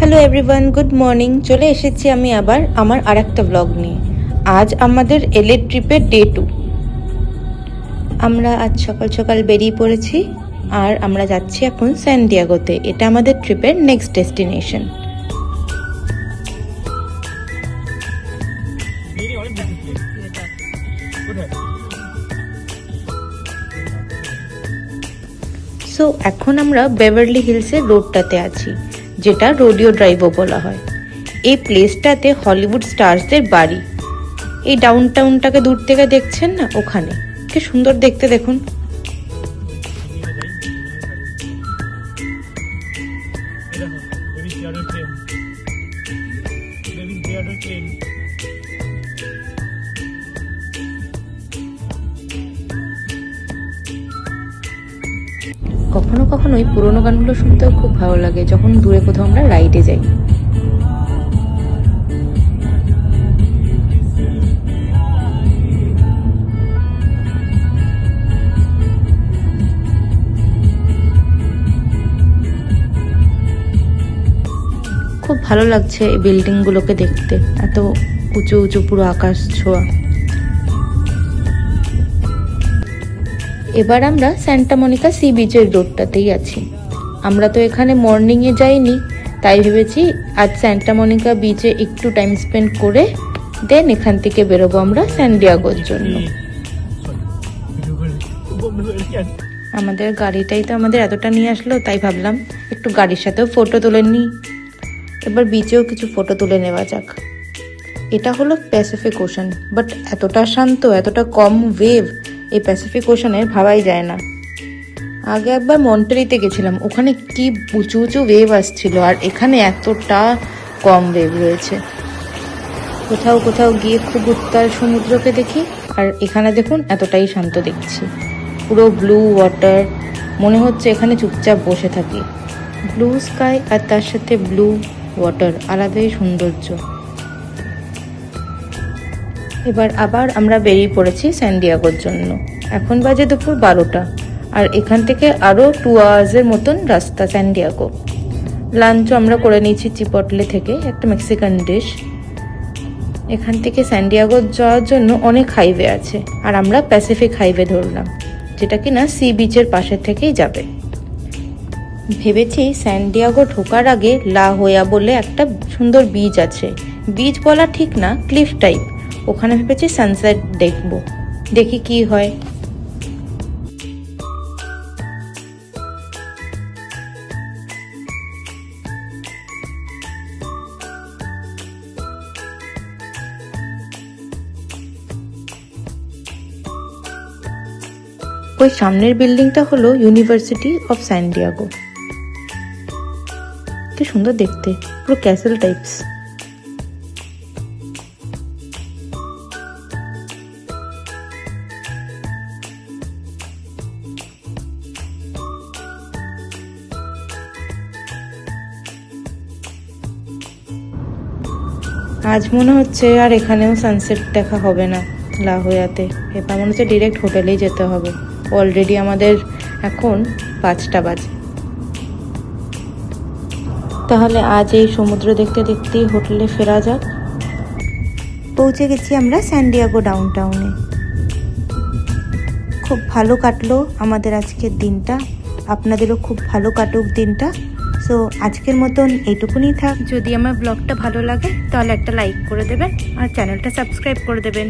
Hello everyone, good morning. চলে এসেছি আমি আবার আমার আরেকটা ব্লগ নিয়ে। আজ আমাদের এলএ ট্রিপের ডে 2। আমরা আজ সকাল সকাল বেরিয়ে পড়েছি আর আমরা যাচ্ছি এখন স্যান ডিয়েগোতে। এটা আমাদের ট্রিপের নেক্সট ডেস্টিনেশন। সো এখন আমরা বেভারলি হিলসের রোডটাতে আছি, যেটা রোডিও ড্রাইভও বলা হয়। এই প্লেসটাতে হলিউড স্টারসদের বাড়ি। এই ডাউন টাউনটাকে দূর থেকে দেখছেন না, ওখানে কি সুন্দর দেখতে দেখুন। কখনো কখনো ওই পুরোনো গানগুলো শুনতেও খুব ভালো লাগে যখন দূরে কোথাও আমরা রাইডে যাই। খুব ভালো লাগছে এই বিল্ডিং গুলোকে দেখতে, এত উঁচু উঁচু, পুরো আকাশ ছোঁয়া। এবার আমরা স্যান্টা মনিকা সি বিচের রোডটাতেই আছি। আমরা তো এখানে মর্নিংয়ে যাইনি, তাই ভেবেছি আজ স্যান্টা মনিকা বিচে একটু টাইম স্পেন্ড করে দেন এখান থেকে বেরোবো আমরা স্যান ডিয়েগোর জন্য। আমাদের গাড়িটাই তো আমাদের এতটা নিয়ে আসলো, তাই ভাবলাম একটু গাড়ির সাথেও ফটো তুলে নিই। এবার বিচেও কিছু ফটো তুলে নেওয়া যাক। এটা হলো প্যাসিফিক ওশান, বাট এতটা শান্ত, এতটা কম ওয়েভ এই প্যাসিফিক ওশানের ভাবাই যায় না। আগে একবার মন্টেরিতে গেছিলাম, ওখানে কি উঁচু উঁচু ওয়েভ আসছিল, আর এখানে এতটা কম ওয়েভ রয়েছে। কোথাও কোথাও গিয়ে খুব উত্তাল সমুদ্রকে দেখি, আর এখানে দেখুন এতটাই শান্ত দেখছি। পুরো ব্লু ওয়াটার, মনে হচ্ছে এখানে চুপচাপ বসে থাকি। ব্লু স্কাই আর তার সাথে ব্লু ওয়াটার, আলাদাই সৌন্দর্য। এবার আবার আমরা বেরিয়ে পড়েছি স্যান ডিয়েগোর জন্য। এখন বাজে দুপুর 12টা, আর এখান থেকে আরও 2 আওয়ার্সের মতন রাস্তা স্যান ডিয়েগো। লাঞ্চও আমরা করে নিয়েছি চিপটলে থেকে, একটা মেক্সিকান ডিশ। এখান থেকে স্যান ডিয়েগো যাওয়ার জন্য অনেক হাইওয়ে আছে, আর আমরা প্যাসিফিক হাইওয়ে ধরলাম, যেটা কিনা সি বিচের পাশে থেকেই যাবে। ভেবেছি স্যান ডিয়েগো ঢোকার আগে লা হোয়া বলে একটা সুন্দর বিচ আছে। বিচ বলা ঠিক না, ক্লিফ টাইপ। ওখানে ভেবেছি সানসেট দেখবো, দেখি কি হয়। ওই সামনের বিল্ডিংটা হলো ইউনিভার্সিটি অফ স্যান ডিয়েগো। কি সুন্দর দেখতে, পুরো ক্যাসেল টাইপস। আজ মনে হচ্ছে আর এখানেও সানসেট দেখা হবে না লা হোয়াতে। এবার মনে হচ্ছে ডিরেক্ট হোটেলেই যেতে হবে। অলরেডি আমাদের এখন 5টা বাজে। তাহলে আজ এই সমুদ্র দেখতে দেখতেই হোটেলে ফেরা যাক। পৌঁছে গেছি আমরা স্যান ডিয়েগো ডাউন টাউনে। খুব ভালো কাটলো আমাদের আজকের দিনটা, আপনাদেরও খুব ভালো কাটুক দিনটা। সো আজকের মতন এইটুকুনি থাক। যদি আমার ব্লগটা ভালো লাগে তাহলে একটা লাইক করে দেবেন আর চ্যানেলটা সাবস্ক্রাইব করে দেবেন।